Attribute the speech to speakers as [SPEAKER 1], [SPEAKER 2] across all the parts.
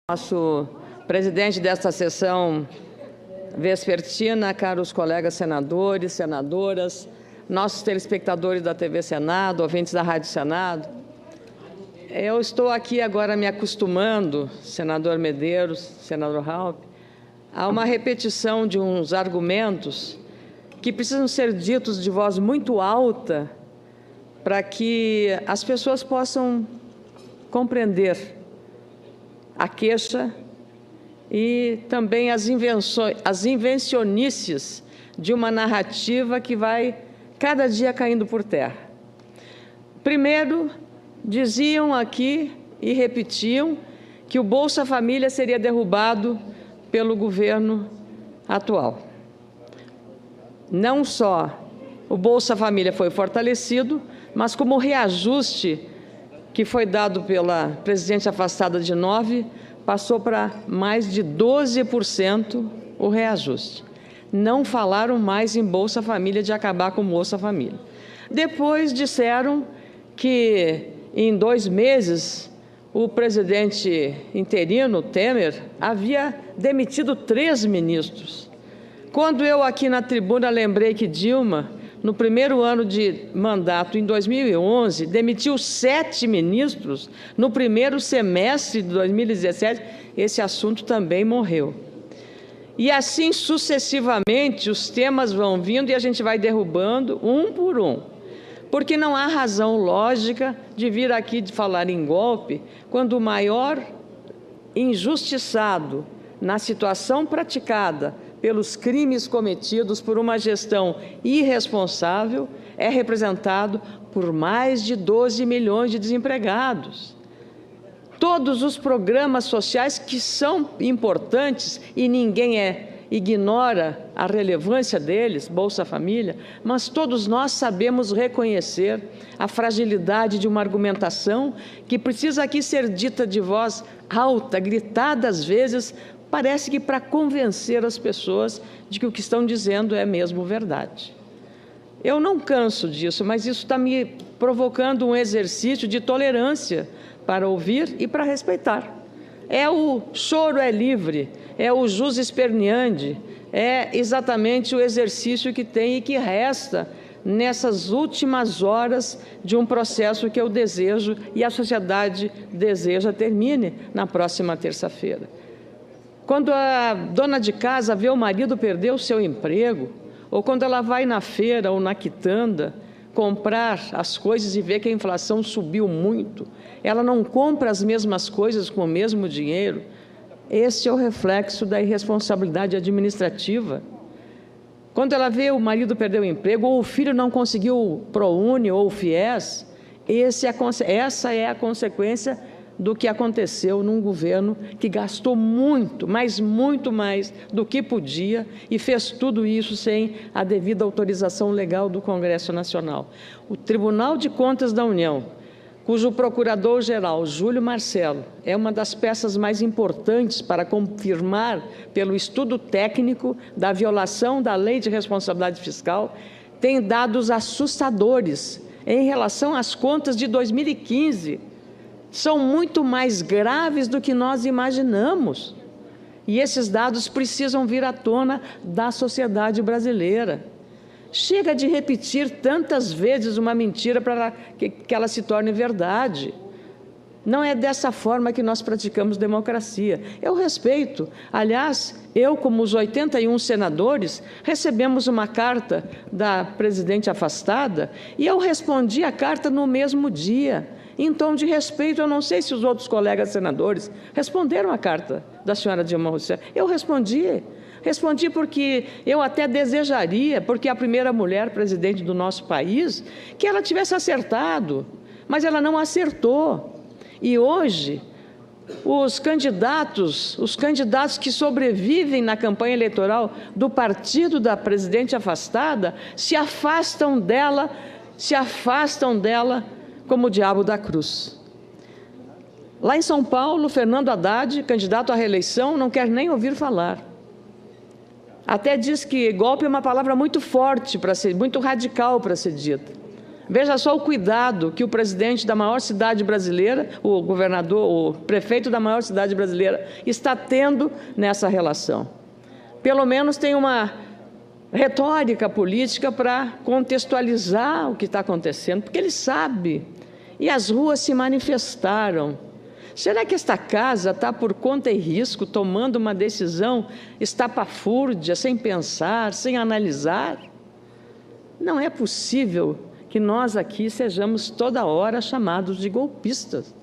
[SPEAKER 1] Nosso presidente desta sessão vespertina, caros colegas senadores, senadoras, nossos telespectadores da TV Senado, ouvintes da Rádio Senado, eu estou aqui agora me acostumando, senador Medeiros, senador Raupp, a uma repetição de uns argumentos que precisam ser ditos de voz muito alta para que as pessoas possam compreender a queixa e também as invencionices de uma narrativa que vai cada dia caindo por terra. Primeiro, diziam aqui e repetiam que o Bolsa Família seria derrubado pelo governo atual. Não só o Bolsa Família foi fortalecido, mas como o reajuste que foi dado pela presidente afastada de 9%, passou para mais de 12% o reajuste. Não falaram mais em Bolsa Família, de acabar com o Bolsa Família. Depois disseram que em 2 meses o presidente interino, Temer, havia demitido 3 ministros. Quando eu aqui na tribuna lembrei que Dilma, no primeiro ano de mandato, em 2011, demitiu 7 ministros, no primeiro semestre de 2017, esse assunto também morreu. E assim sucessivamente os temas vão vindo e a gente vai derrubando um por um. Porque não há razão lógica de vir aqui de falar em golpe quando o maior injustiçado na situação praticada pelos crimes cometidos por uma gestão irresponsável é representado por mais de 12 milhões de desempregados. Todos os programas sociais que são importantes e ninguém ignora a relevância deles, Bolsa Família, mas todos nós sabemos reconhecer a fragilidade de uma argumentação que precisa aqui ser dita de voz alta, gritada às vezes, parece que para convencer as pessoas de que o que estão dizendo é mesmo verdade. Eu não canso disso, mas isso está me provocando um exercício de tolerância para ouvir e para respeitar. É o choro é livre, é o jus esperneandi, é exatamente o exercício que tem e que resta nessas últimas horas de um processo que eu desejo e a sociedade deseja termine na próxima terça-feira. Quando a dona de casa vê o marido perder o seu emprego, ou quando ela vai na feira ou na quitanda comprar as coisas e vê que a inflação subiu muito, ela não compra as mesmas coisas com o mesmo dinheiro, esse é o reflexo da irresponsabilidade administrativa. Quando ela vê o marido perder o emprego, ou o filho não conseguiu o ProUni ou o FIES, essa é a consequência do que aconteceu num governo que gastou muito, mas muito mais do que podia e fez tudo isso sem a devida autorização legal do Congresso Nacional. O Tribunal de Contas da União, cujo procurador-geral, Júlio Marcelo, é uma das peças mais importantes para confirmar, pelo estudo técnico da violação da Lei de Responsabilidade Fiscal, tem dados assustadores em relação às contas de 2015, são muito mais graves do que nós imaginamos. E esses dados precisam vir à tona da sociedade brasileira. Chega de repetir tantas vezes uma mentira para que ela se torne verdade. Não é dessa forma que nós praticamos democracia. Eu respeito. Aliás, eu, como os 81 senadores, recebemos uma carta da presidente afastada e eu respondi a carta no mesmo dia. Em tom de respeito, eu não sei se os outros colegas senadores responderam a carta da senhora Dilma Rousseff. Eu respondi. Respondi porque eu até desejaria, porque a primeira mulher presidente do nosso país, que ela tivesse acertado, mas ela não acertou. E hoje, os candidatos que sobrevivem na campanha eleitoral do partido da presidente afastada, se afastam dela como o diabo da cruz. Lá em São Paulo, Fernando Haddad, candidato à reeleição, não quer nem ouvir falar. Até diz que golpe é uma palavra muito forte, muito radical para ser dita. Veja só o cuidado que o presidente da maior cidade brasileira, o governador, o prefeito da maior cidade brasileira, está tendo nessa relação. Pelo menos tem uma retórica política para contextualizar o que está acontecendo, porque ele sabe, e as ruas se manifestaram. Será que esta casa está por conta e risco, tomando uma decisão estapafúrdia, sem pensar, sem analisar? Não é possível que nós aqui sejamos toda hora chamados de golpistas.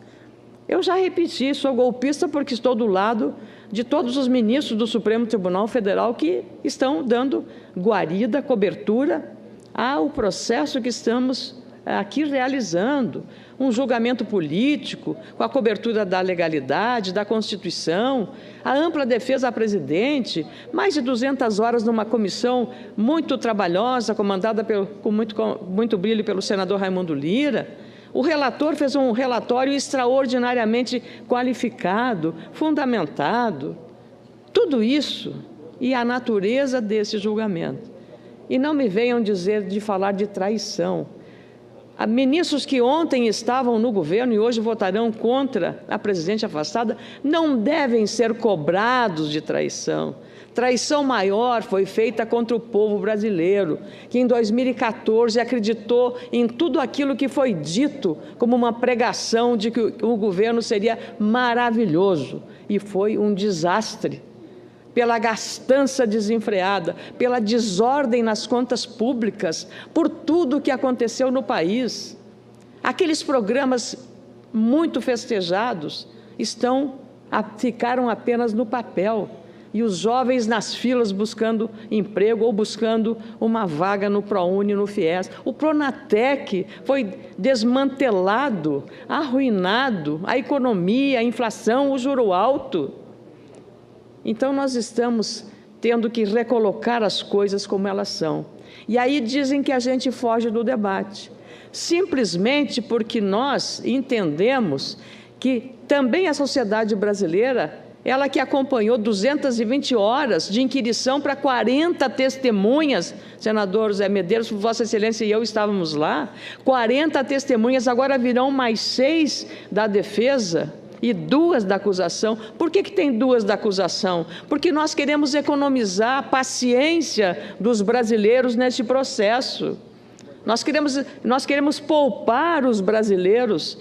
[SPEAKER 1] Eu já repeti, sou golpista porque estou do lado de todos os ministros do Supremo Tribunal Federal que estão dando guarida, cobertura ao processo que estamos aqui realizando, um julgamento político, com a cobertura da legalidade, da Constituição, a ampla defesa à presidente, mais de 200 horas numa comissão muito trabalhosa, comandada com muito brilho pelo senador Raimundo Lira. O relator fez um relatório extraordinariamente qualificado, fundamentado. Tudo isso e a natureza desse julgamento. E não me venham de falar de traição. Há ministros que ontem estavam no governo e hoje votarão contra a presidente afastada não devem ser cobrados de traição. Traição maior foi feita contra o povo brasileiro, que em 2014 acreditou em tudo aquilo que foi dito como uma pregação de que o governo seria maravilhoso, e foi um desastre. Pela gastança desenfreada, pela desordem nas contas públicas, por tudo o que aconteceu no país. Aqueles programas muito festejados ficaram apenas no papel, e os jovens nas filas buscando emprego ou buscando uma vaga no ProUni, no FIES. O Pronatec foi desmantelado, arruinado, a economia, a inflação, o juro alto. Então, nós estamos tendo que recolocar as coisas como elas são. E aí dizem que a gente foge do debate, simplesmente porque nós entendemos que também a sociedade brasileira, ela que acompanhou 220 horas de inquirição para 40 testemunhas, senador Zé Medeiros, Vossa Excelência e eu estávamos lá, 40 testemunhas, agora virão mais 6 da defesa, e 2 da acusação. Por que tem 2 da acusação? Porque nós queremos economizar a paciência dos brasileiros neste processo. Nós queremos poupar os brasileiros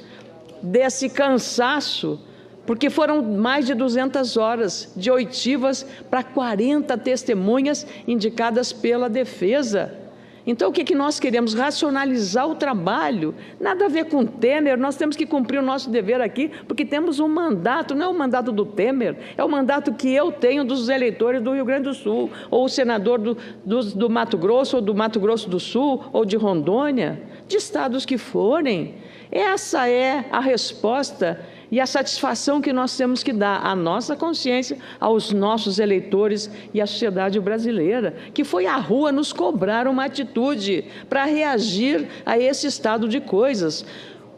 [SPEAKER 1] desse cansaço, porque foram mais de 200 horas de oitivas para 40 testemunhas indicadas pela defesa. Então, o que nós queremos? Racionalizar o trabalho. Nada a ver com Temer, nós temos que cumprir o nosso dever aqui, porque temos um mandato, não é o mandato do Temer, é o mandato que eu tenho dos eleitores do Rio Grande do Sul, ou o senador do Mato Grosso, ou do Mato Grosso do Sul, ou de Rondônia, de estados que forem. Essa é a resposta e a satisfação que nós temos que dar à nossa consciência, aos nossos eleitores e à sociedade brasileira, que foi à rua nos cobrar uma atitude para reagir a esse estado de coisas.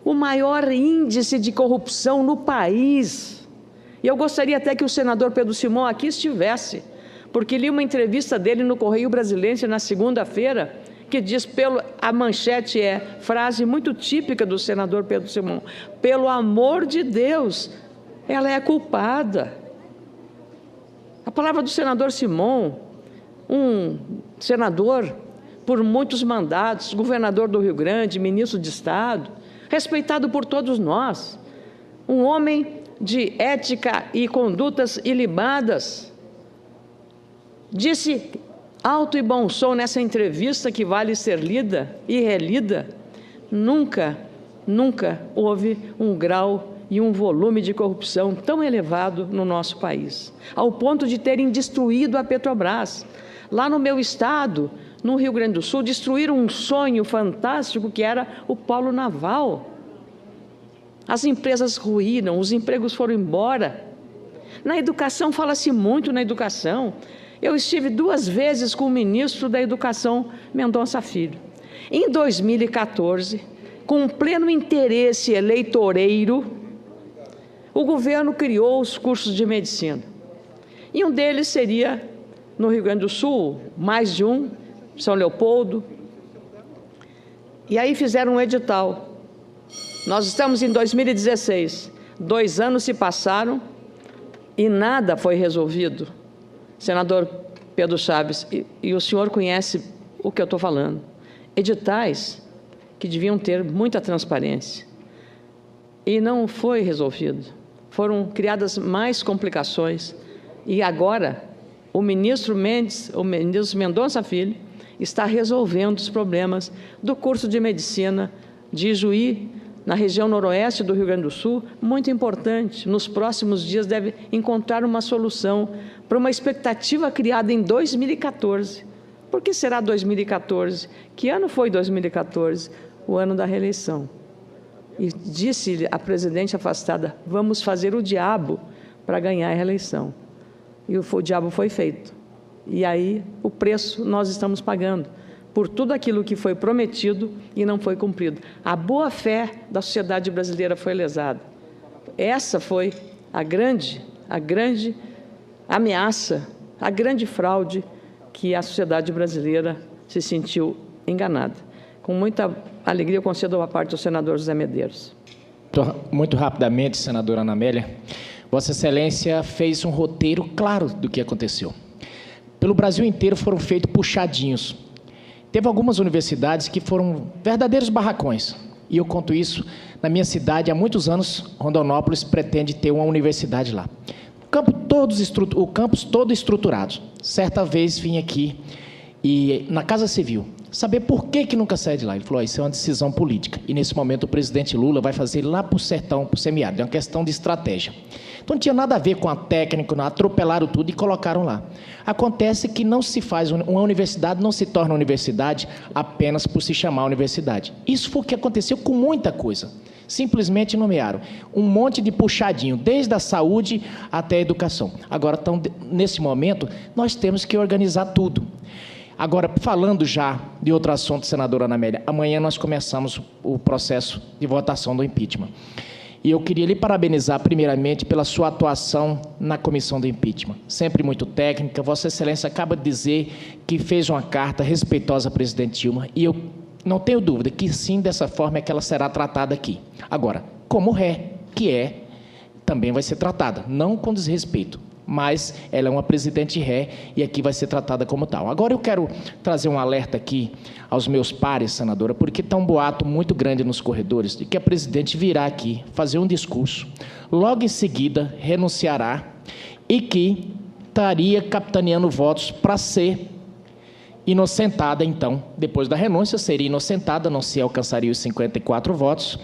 [SPEAKER 1] O maior índice de corrupção no país. E eu gostaria até que o senador Pedro Simão aqui estivesse, porque li uma entrevista dele no Correio Brasiliense na segunda-feira, que diz, a manchete é, frase muito típica do senador Pedro Simão, pelo amor de Deus, ela é culpada. A palavra do senador Simão, um senador por muitos mandatos, governador do Rio Grande, ministro de Estado, respeitado por todos nós, um homem de ética e condutas ilibadas, disse alto e bom som nessa entrevista que vale ser lida e relida, nunca houve um grau e um volume de corrupção tão elevado no nosso país, ao ponto de terem destruído a Petrobras. Lá no meu estado, no Rio Grande do Sul, destruíram um sonho fantástico que era o polo naval. As empresas ruíram, os empregos foram embora. Na educação, fala-se muito na educação. Eu estive 2 vezes com o ministro da Educação, Mendonça Filho. Em 2014, com pleno interesse eleitoreiro, o governo criou os cursos de medicina. E um deles seria, no Rio Grande do Sul, mais de um, São Leopoldo. E aí fizeram um edital. Nós estamos em 2016, 2 anos se passaram e nada foi resolvido. Senador Pedro Chaves, e o senhor conhece o que eu estou falando. Editais que deviam ter muita transparência. E não foi resolvido. Foram criadas mais complicações. E agora, o ministro Mendonça Filho, está resolvendo os problemas do curso de medicina de Ijuí, na região noroeste do Rio Grande do Sul, muito importante. Nos próximos dias deve encontrar uma solução para uma expectativa criada em 2014. Por que será 2014? Que ano foi 2014? O ano da reeleição. E disse a presidente afastada, vamos fazer o diabo para ganhar a reeleição. E o diabo foi feito. E aí o preço nós estamos pagando por tudo aquilo que foi prometido e não foi cumprido. A boa-fé da sociedade brasileira foi lesada. Essa foi a grande ameaça, a grande fraude que a sociedade brasileira se sentiu enganada. Com muita alegria, eu concedo a parte do senador José Medeiros.
[SPEAKER 2] Muito rapidamente, senadora Ana Amélia, Vossa Excelência fez um roteiro claro do que aconteceu. Pelo Brasil inteiro foram feitos puxadinhos. Teve algumas universidades que foram verdadeiros barracões. E eu conto isso na minha cidade há muitos anos. Rondonópolis pretende ter uma universidade lá. O campus todo estruturado. Certa vez vim aqui e na Casa Civil saber por que nunca sai de lá. Ele falou, isso é uma decisão política. E nesse momento o presidente Lula vai fazer lá para o sertão, para o semiárido. É uma questão de estratégia. Então não tinha nada a ver com a técnica, atropelaram tudo e colocaram lá. Acontece que não se faz, uma universidade não se torna universidade apenas por se chamar universidade. Isso foi o que aconteceu com muita coisa. Simplesmente nomearam um monte de puxadinho, desde a saúde até a educação. Agora, então, nesse momento, nós temos que organizar tudo. Agora, falando já de outro assunto, senadora Ana Amélia, amanhã nós começamos o processo de votação do impeachment. E eu queria lhe parabenizar, primeiramente, pela sua atuação na comissão do impeachment. Sempre muito técnica. Vossa Excelência acaba de dizer que fez uma carta respeitosa à presidente Dilma, e eu não tenho dúvida que sim, dessa forma é que ela será tratada aqui. Agora, como ré, que é, também vai ser tratada, não com desrespeito, mas ela é uma presidente ré e aqui vai ser tratada como tal. Agora eu quero trazer um alerta aqui aos meus pares, senadora, porque está um boato muito grande nos corredores de que a presidente virá aqui fazer um discurso, logo em seguida renunciará e que estaria capitaneando votos para ser inocentada, então, depois da renúncia, seria inocentada, não se alcançaria os 54 votos,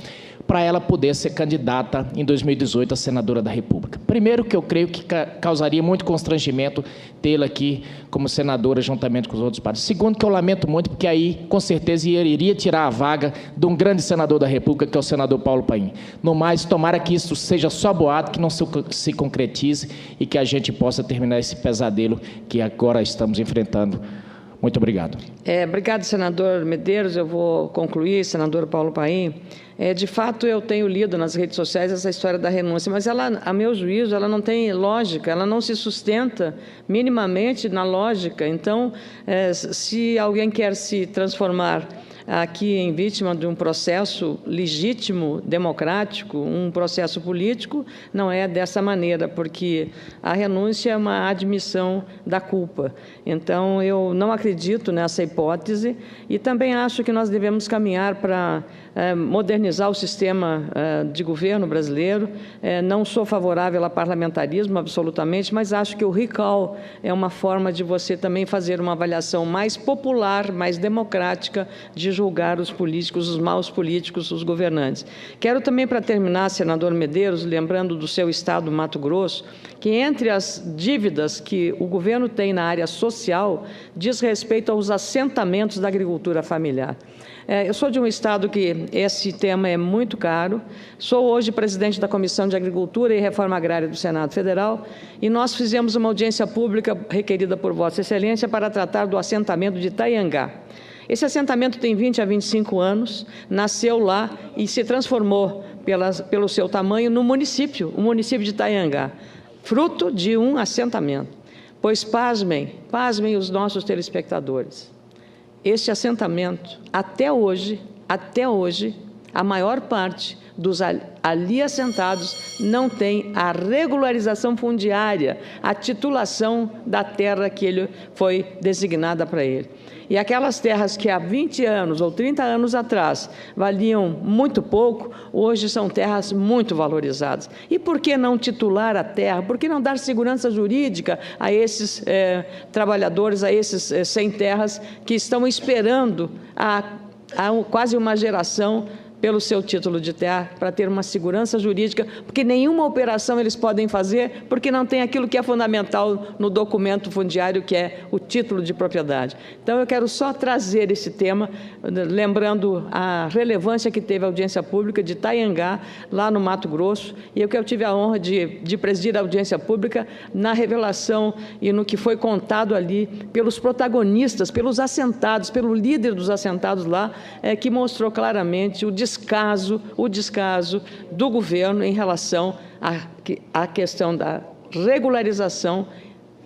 [SPEAKER 2] para ela poder ser candidata em 2018 a senadora da República. Primeiro, que eu creio que causaria muito constrangimento tê-la aqui como senadora juntamente com os outros partidos. Segundo, que eu lamento muito, porque aí, com certeza, iria tirar a vaga de um grande senador da República, que é o senador Paulo Paim. No mais, tomara que isso seja só boato, que não se concretize e que a gente possa terminar esse pesadelo que agora estamos enfrentando. Muito obrigado.
[SPEAKER 1] Obrigado, senador Medeiros. Eu vou concluir, senador Paulo Paim. De fato, eu tenho lido nas redes sociais essa história da renúncia, mas ela, a meu juízo, ela não tem lógica, ela não se sustenta minimamente na lógica. Então, se alguém quer se transformar aqui em vítima de um processo legítimo, democrático, um processo político, não é dessa maneira, porque a renúncia é uma admissão da culpa. Então, eu não acredito nessa hipótese e também acho que nós devemos caminhar para modernizar o sistema de governo brasileiro. Não sou favorável ao parlamentarismo, absolutamente, mas acho que o recall é uma forma de você também fazer uma avaliação mais popular, mais democrática, de julgar os políticos, os maus políticos, os governantes. Quero também, para terminar, senador Medeiros, lembrando do seu estado, Mato Grosso, que entre as dívidas que o governo tem na área social, diz respeito aos assentamentos da agricultura familiar. Eu sou de um estado que esse tema é muito caro, sou hoje presidente da Comissão de Agricultura e Reforma Agrária do Senado Federal, e nós fizemos uma audiência pública requerida por Vossa Excelência para tratar do assentamento de Itaiangá. Esse assentamento tem 20 a 25 anos, nasceu lá e se transformou, pelo seu tamanho, no município, o município de Itaiangá, fruto de um assentamento. Pois, pasmem os nossos telespectadores, este assentamento, até hoje, até hoje, a maior parte dos ali assentados não tem a regularização fundiária, a titulação da terra que ele foi designada para ele. E aquelas terras que há 20 anos ou 30 anos atrás valiam muito pouco, hoje são terras muito valorizadas. E por que não titular a terra? Por que não dar segurança jurídica a esses trabalhadores, a esses sem terras que estão esperando há quase uma geração pelo seu título de terra, para ter uma segurança jurídica, porque nenhuma operação eles podem fazer, porque não tem aquilo que é fundamental no documento fundiário, que é o título de propriedade. Então, eu quero só trazer esse tema, lembrando a relevância que teve a audiência pública de Itaiangá, lá no Mato Grosso, e eu tive a honra de presidir a audiência pública na revelação e no que foi contado ali pelos protagonistas, pelos assentados, pelo líder dos assentados lá, que mostrou claramente o descaso do governo em relação à questão da regularização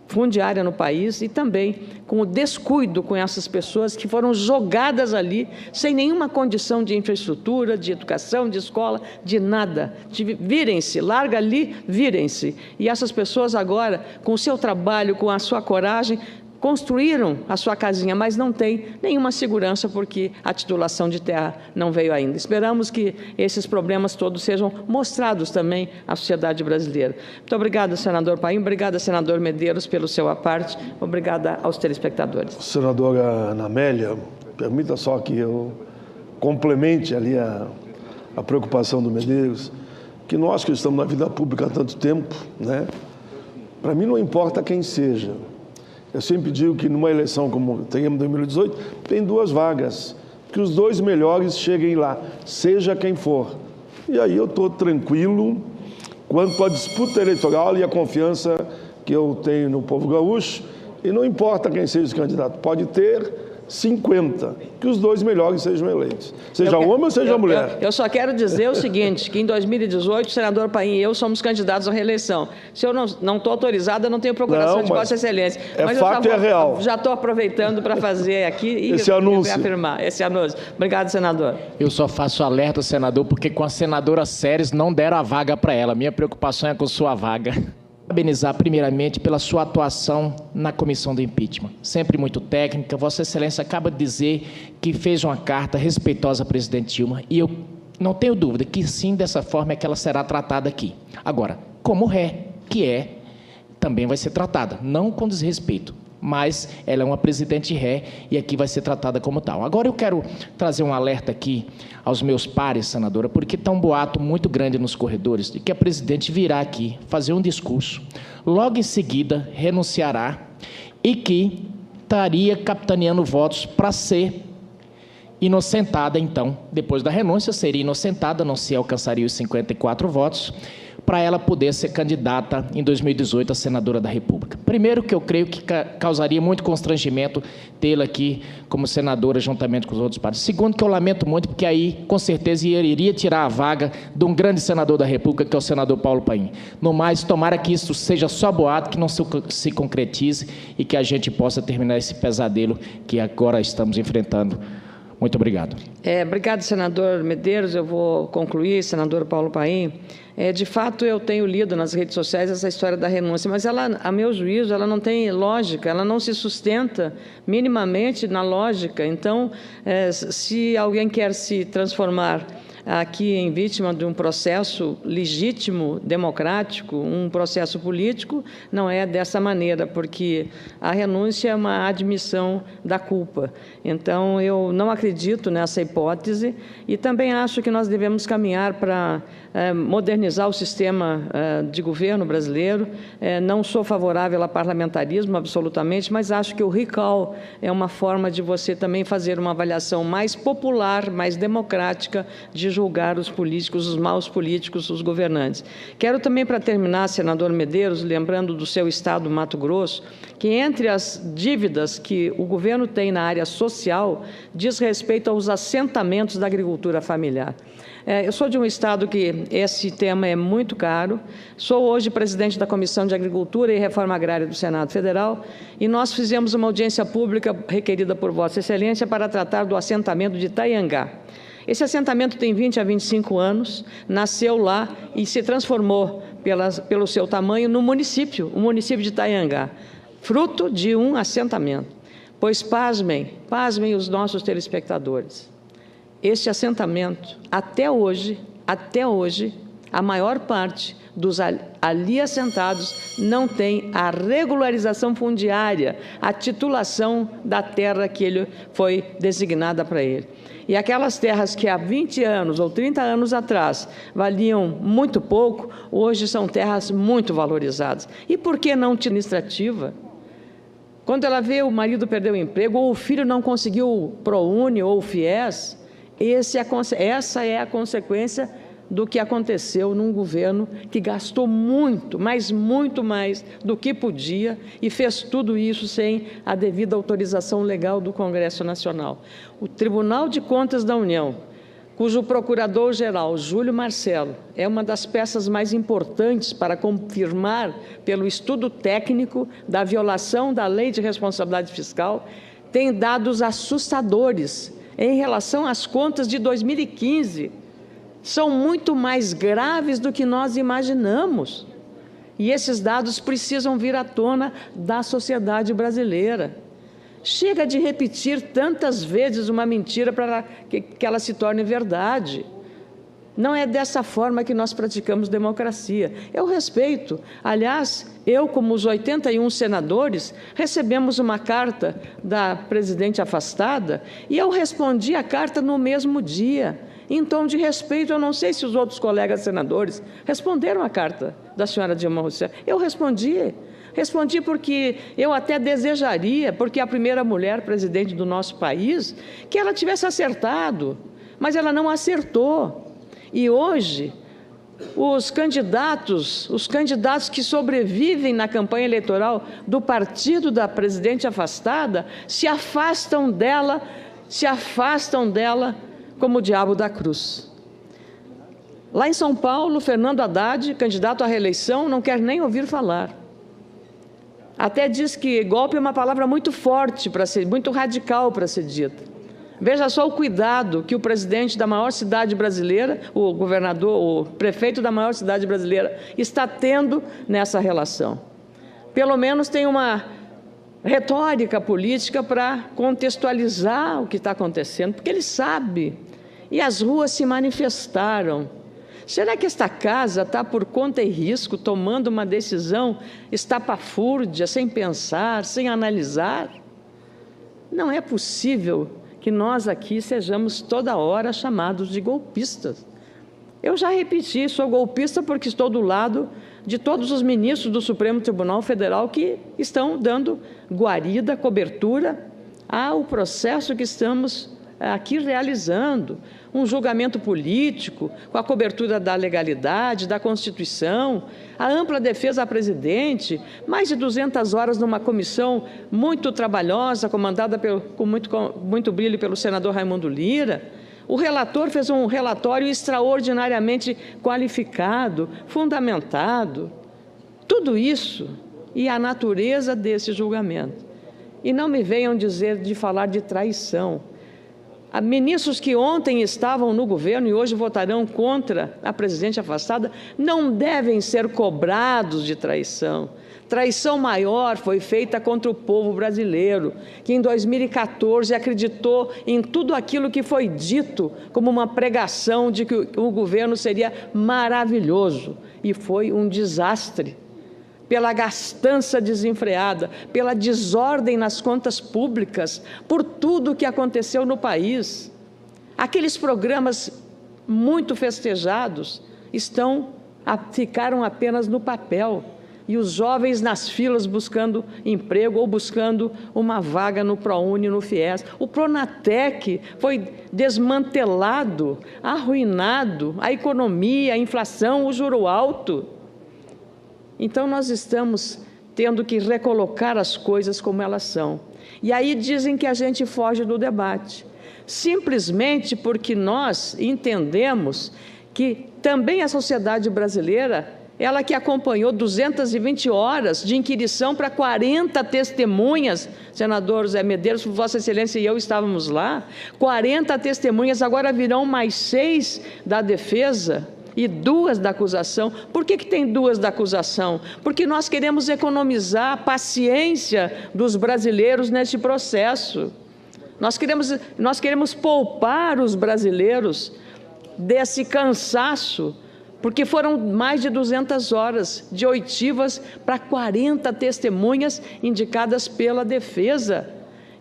[SPEAKER 1] fundiária no país e também com o descuido com essas pessoas que foram jogadas ali sem nenhuma condição de infraestrutura, de educação, de escola, de nada. Virem-se, larga ali, virem-se. E essas pessoas agora, com o seu trabalho, com a sua coragem, construíram a sua casinha, mas não tem nenhuma segurança porque a titulação de terra não veio ainda. Esperamos que esses problemas todos sejam mostrados também à sociedade brasileira. Muito obrigada, senador Paim, obrigada, senador Medeiros, pelo seu aparte, obrigada aos telespectadores.
[SPEAKER 3] Senadora Ana Amélia, permita só que eu complemente ali a preocupação do Medeiros, que nós que estamos na vida pública há tanto tempo, né, para mim não importa quem seja. Eu sempre digo que numa eleição como teremos em 2018, tem 2 vagas, que os 2 melhores cheguem lá, seja quem for. E aí eu estou tranquilo quanto à disputa eleitoral e a confiança que eu tenho no povo gaúcho, e não importa quem seja o candidato, pode ter 50, que os 2 melhores sejam eleitos, seja homem ou seja mulher.
[SPEAKER 1] Eu só quero dizer o seguinte, que em 2018 o senador Paim e eu somos candidatos à reeleição. Se eu não estou autorizado, eu não tenho procuração de Vossa Excelência.
[SPEAKER 3] Mas fato, é real.
[SPEAKER 1] Já estou aproveitando para fazer aqui e reafirmar esse anúncio. Obrigado, senador.
[SPEAKER 2] Eu só faço alerta, senador, porque com a senadora Séries não deram a vaga para ela. Minha preocupação é com sua vaga. Parabenizar primeiramente pela sua atuação na comissão do impeachment, sempre muito técnica. Vossa Excelência acaba de dizer que fez uma carta respeitosa à presidente Dilma e eu não tenho dúvida que sim, dessa forma é que ela será tratada aqui. Agora, como ré, que também vai ser tratada, não com desrespeito, mas ela é uma presidente ré e aqui vai ser tratada como tal. Agora eu quero trazer um alerta aqui aos meus pares, senadora, porque está um boato muito grande nos corredores de que a presidente virá aqui fazer um discurso, logo em seguida renunciará e que estaria capitaneando votos para ser inocentada, então, depois da renúncia, seria inocentada, não se alcançaria os 54 votos, para ela poder ser candidata em 2018 a senadora da República. Primeiro, que eu creio que causaria muito constrangimento tê-la aqui como senadora juntamente com os outros partidos. Segundo, que eu lamento muito, porque aí, com certeza, iria tirar a vaga de um grande senador da República, que é o senador Paulo Paim. No mais, tomara que isso seja só boato, que não se concretize e que a gente possa terminar esse pesadelo que agora estamos enfrentando. Muito obrigado.
[SPEAKER 1] Obrigado, senador Medeiros. Eu vou concluir, senador Paulo Paim. De fato, eu tenho lido nas redes sociais essa história da renúncia, mas ela, a meu juízo, ela não tem lógica, ela não se sustenta minimamente na lógica. Então, se alguém quer se transformar aqui em vítima de um processo legítimo, democrático, um processo político, não é dessa maneira, porque a renúncia é uma admissão da culpa. Então, eu não acredito nessa hipótese e também acho que nós devemos caminhar para modernizar o sistema de governo brasileiro. Não sou favorável ao parlamentarismo, absolutamente, mas acho que o recall é uma forma de você também fazer uma avaliação mais popular, mais democrática, de julgar os políticos, os maus políticos, os governantes. Quero também, para terminar, senador Medeiros, lembrando do seu estado, Mato Grosso, que entre as dívidas que o governo tem na área social, diz respeito aos assentamentos da agricultura familiar. Eu sou de um estado que esse tema é muito caro, sou hoje presidente da Comissão de Agricultura e Reforma Agrária do Senado Federal e nós fizemos uma audiência pública requerida por Vossa Excelência para tratar do assentamento de Itaiangá. Esse assentamento tem 20 a 25 anos, nasceu lá e se transformou, pelo seu tamanho, no município, o município de Itanhangá, fruto de um assentamento. Pois, pasmem os nossos telespectadores, este assentamento, até hoje, a maior parte dos ali assentados não tem a regularização fundiária, a titulação da terra que ele foi designada para ele. E aquelas terras que há 20 anos ou 30 anos atrás valiam muito pouco, hoje são terras muito valorizadas. E por que não administrativa? Quando ela vê o marido perder o emprego, ou o filho não conseguiu o ProUni ou o FIES, essa é a consequência do que aconteceu num governo que gastou muito, mas muito mais do que podia e fez tudo isso sem a devida autorização legal do Congresso Nacional. O Tribunal de Contas da União, cujo procurador-geral, Júlio Marcelo, é uma das peças mais importantes para confirmar, pelo estudo técnico da violação da Lei de Responsabilidade Fiscal, tem dados assustadores em relação às contas de 2015, são muito mais graves do que nós imaginamos. E esses dados precisam vir à tona da sociedade brasileira. Chega de repetir tantas vezes uma mentira para que ela se torne verdade. Não é dessa forma que nós praticamos democracia. Eu respeito. Aliás, eu, como os 81 senadores, recebemos uma carta da presidente afastada e eu respondi a carta no mesmo dia. Em tom de respeito, eu não sei se os outros colegas senadores responderam a carta da senhora Dilma Rousseff. Eu respondi porque eu até desejaria, porque é a primeira mulher presidente do nosso país, que ela tivesse acertado, mas ela não acertou. E hoje, os candidatos que sobrevivem na campanha eleitoral do partido da presidente afastada, se afastam dela como o diabo da cruz. Lá em São Paulo, Fernando Haddad, candidato à reeleição, não quer nem ouvir falar. Até diz que golpe é uma palavra muito forte, muito radical para ser dita. Veja só o cuidado que o presidente da maior cidade brasileira, o governador, o prefeito da maior cidade brasileira, está tendo nessa relação. Pelo menos tem uma retórica política para contextualizar o que está acontecendo, porque ele sabe, e as ruas se manifestaram. Será que esta casa está por conta e risco, tomando uma decisão estapafúrdia, sem pensar, sem analisar? Não é possível que nós aqui sejamos toda hora chamados de golpistas. Eu já repeti, sou golpista porque estou do lado de todos os ministros do Supremo Tribunal Federal que estão dando guarida, cobertura ao processo que estamos aqui realizando, um julgamento político, com a cobertura da legalidade, da Constituição, a ampla defesa à presidente, mais de 200 horas numa comissão muito trabalhosa, comandada com muito brilho pelo senador Raimundo Lira. O relator fez um relatório extraordinariamente qualificado, fundamentado. Tudo isso e a natureza desse julgamento. E não me venham falar de traição. Há ministros que ontem estavam no governo e hoje votarão contra a presidente afastada não devem ser cobrados de traição. Traição maior foi feita contra o povo brasileiro, que em 2014 acreditou em tudo aquilo que foi dito como uma pregação de que o governo seria maravilhoso, e foi um desastre. Pela gastança desenfreada, pela desordem nas contas públicas, por tudo o que aconteceu no país. Aqueles programas muito festejados ficaram apenas no papel, e os jovens nas filas buscando emprego ou buscando uma vaga no ProUni, no FIES. O Pronatec foi desmantelado, arruinado, a economia, a inflação, o juro alto. Então, nós estamos tendo que recolocar as coisas como elas são. E aí dizem que a gente foge do debate, simplesmente porque nós entendemos que também a sociedade brasileira ela que acompanhou 220 horas de inquirição para 40 testemunhas, senador Zé Medeiros, Vossa Excelência e eu estávamos lá, 40 testemunhas, agora virão mais 6 da defesa e 2 da acusação. Por que tem 2 da acusação? Porque nós queremos economizar a paciência dos brasileiros neste processo. Nós queremos poupar os brasileiros desse cansaço, porque foram mais de 200 horas de oitivas para 40 testemunhas indicadas pela defesa.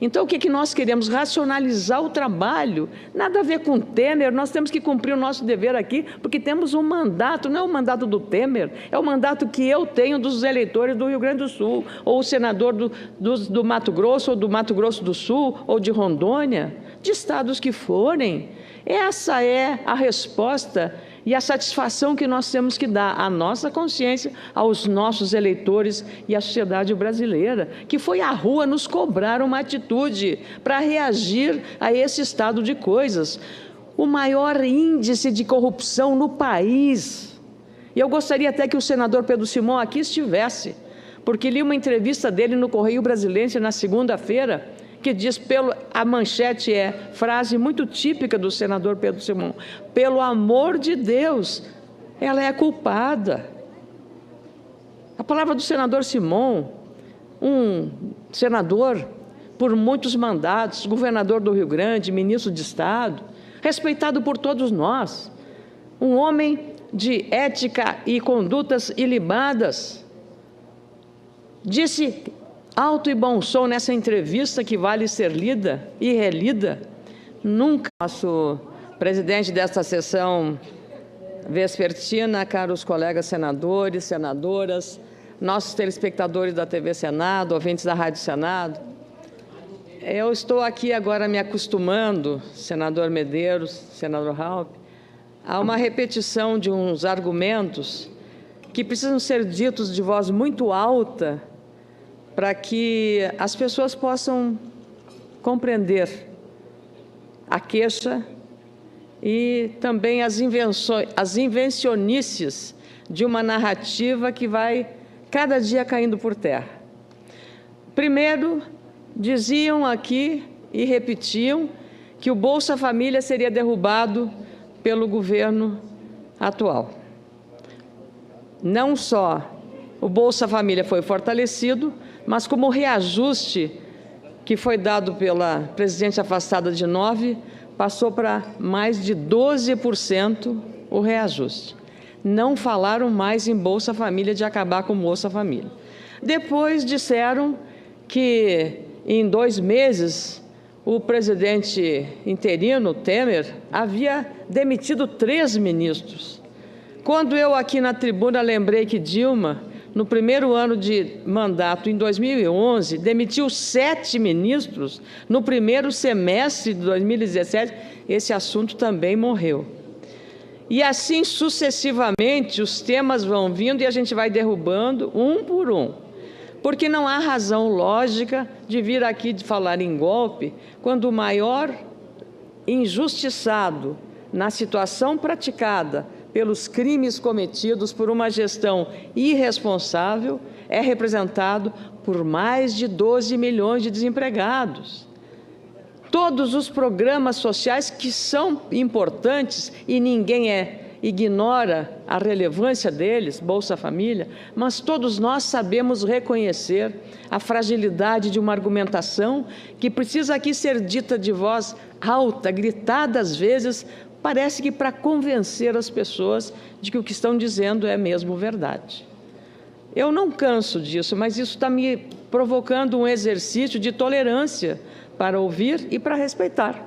[SPEAKER 1] Então, o que nós queremos? Racionalizar o trabalho. Nada a ver com Temer, nós temos que cumprir o nosso dever aqui, porque temos um mandato, não é o mandato do Temer, é o mandato que eu tenho dos eleitores do Rio Grande do Sul, ou o senador do Mato Grosso, ou do Mato Grosso do Sul, ou de Rondônia, de estados que forem. Essa é a resposta e a satisfação que nós temos que dar à nossa consciência, aos nossos eleitores e à sociedade brasileira, que foi à rua nos cobrar uma atitude para reagir a esse estado de coisas. O maior índice de corrupção no país. E eu gostaria até que o senador Pedro Simão aqui estivesse, porque li uma entrevista dele no Correio Brasiliense na segunda-feira, que diz, a manchete é, frase muito típica do senador Pedro Simão, pelo amor de Deus, ela é culpada. A palavra do senador Simão, um senador por muitos mandatos, governador do Rio Grande, ministro de Estado, respeitado por todos nós, um homem de ética e condutas ilibadas, disse alto e bom som nessa entrevista que vale ser lida e relida. Nunca. Nosso presidente desta sessão vespertina, caros colegas senadores, senadoras, nossos telespectadores da TV Senado, ouvintes da Rádio Senado, eu estou aqui agora me acostumando, senador Medeiros, senador Raupp, a uma repetição de uns argumentos que precisam ser ditos de voz muito alta para que as pessoas possam compreender a queixa e também as invencionices de uma narrativa que vai cada dia caindo por terra. Primeiro, diziam aqui e repetiam que o Bolsa Família seria derrubado pelo governo atual. Não só o Bolsa Família foi fortalecido, mas como o reajuste que foi dado pela presidente afastada de 9%, passou para mais de 12% o reajuste. Não falaram mais em Bolsa Família, de acabar com o Bolsa Família. Depois disseram que em 2 meses o presidente interino, Temer, havia demitido 3 ministros. Quando eu aqui na tribuna lembrei que Dilma, no primeiro ano de mandato, em 2011, demitiu 7 ministros, no primeiro semestre de 2017, esse assunto também morreu. E assim sucessivamente os temas vão vindo e a gente vai derrubando um por um. Porque não há razão lógica de vir aqui de falar em golpe, quando o maior injustiçado na situação praticada pelos crimes cometidos por uma gestão irresponsável, é representado por mais de 12 milhões de desempregados. Todos os programas sociais que são importantes e ninguém ignora a relevância deles, Bolsa Família, mas todos nós sabemos reconhecer a fragilidade de uma argumentação que precisa aqui ser dita de voz alta, gritada às vezes, parece que para convencer as pessoas de que o que estão dizendo é mesmo verdade. Eu não canso disso, mas isso está me provocando um exercício de tolerância para ouvir e para respeitar.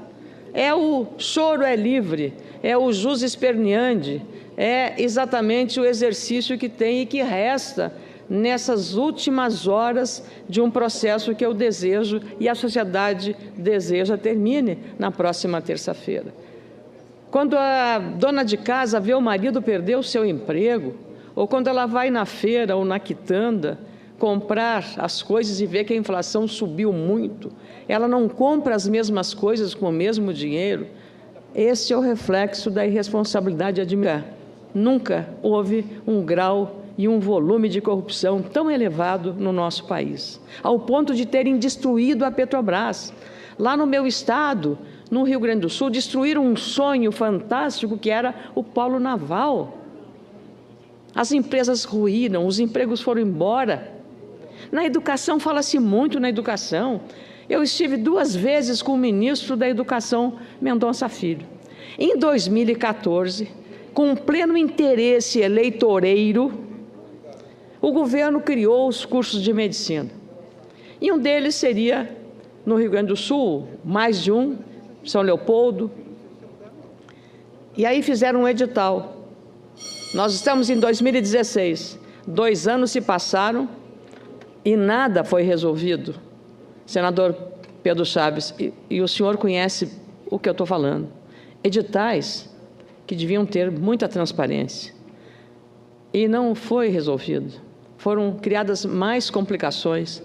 [SPEAKER 1] É o choro é livre, é o jus esperneandi, é exatamente o exercício que tem e que resta nessas últimas horas de um processo que eu desejo e a sociedade deseja termine na próxima terça-feira. Quando a dona de casa vê o marido perder o seu emprego, ou quando ela vai na feira ou na quitanda comprar as coisas e vê que a inflação subiu muito, ela não compra as mesmas coisas com o mesmo dinheiro, esse é o reflexo da irresponsabilidade administrativa. Nunca houve um grau e um volume de corrupção tão elevado no nosso país, ao ponto de terem destruído a Petrobras. Lá no meu estado, no Rio Grande do Sul, destruíram um sonho fantástico que era o polo naval. As empresas ruíram, os empregos foram embora. Na educação, fala-se muito na educação. Eu estive 2 vezes com o ministro da Educação, Mendonça Filho. Em 2014, com pleno interesse eleitoreiro, o governo criou os cursos de medicina. E um deles seria no Rio Grande do Sul, mais de um, São Leopoldo. E aí fizeram um edital. Nós estamos em 2016, 2 anos se passaram e nada foi resolvido. Senador Pedro Chaves, e o senhor conhece o que eu estou falando. Editais que deviam ter muita transparência. E não foi resolvido. Foram criadas mais complicações.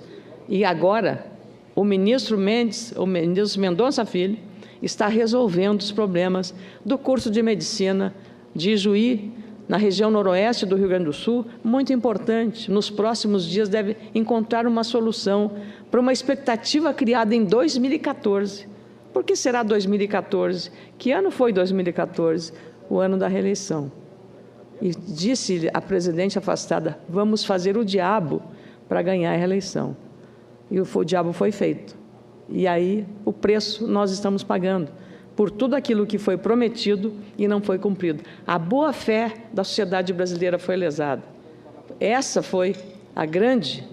[SPEAKER 1] E agora, o ministro Mendonça Filho, está resolvendo os problemas do curso de medicina de Ijuí, na região noroeste do Rio Grande do Sul, muito importante. Nos próximos dias deve encontrar uma solução para uma expectativa criada em 2014. Por que será 2014? Que ano foi 2014? O ano da reeleição. E disse a presidente afastada, vamos fazer o diabo para ganhar a reeleição. E o diabo foi feito. E aí o preço nós estamos pagando por tudo aquilo que foi prometido e não foi cumprido. A boa-fé da sociedade brasileira foi lesada. Essa foi a grande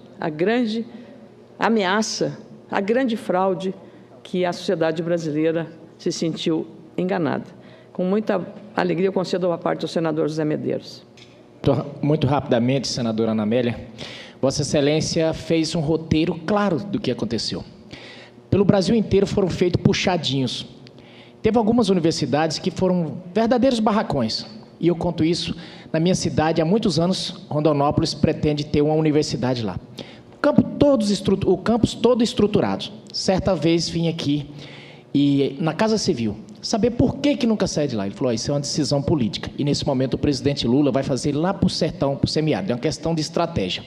[SPEAKER 1] ameaça, a grande fraude que a sociedade brasileira se sentiu enganada. Com muita alegria, eu concedo a parte do senador José Medeiros.
[SPEAKER 2] Muito rapidamente, senadora Ana Amélia, Vossa Excelência fez um roteiro claro do que aconteceu. Pelo Brasil inteiro foram feitos puxadinhos. Teve algumas universidades que foram verdadeiros barracões. E eu conto isso na minha cidade há muitos anos. Rondonópolis pretende ter uma universidade lá. O campus todo estruturado. Certa vez vim aqui e na Casa Civil saber por que nunca sai de lá. Ele falou, isso é uma decisão política. E nesse momento o presidente Lula vai fazer lá para o sertão, para o semiárido. É uma questão de estratégia.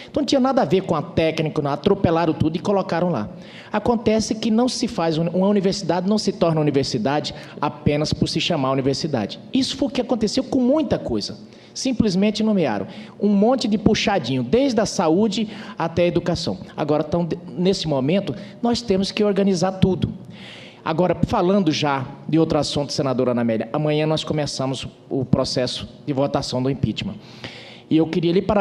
[SPEAKER 2] Então não tinha nada a ver com a técnica, não, atropelaram tudo e colocaram lá. Acontece que não se faz, uma universidade não se torna universidade apenas por se chamar universidade. Isso foi o que aconteceu com muita coisa. Simplesmente nomearam um monte de puxadinho, desde a saúde até a educação. Agora, nesse momento, nós temos que organizar tudo. Agora, falando já de outro assunto, senadora Ana Amélia, amanhã nós começamos o processo de votação do impeachment. E eu queria lhe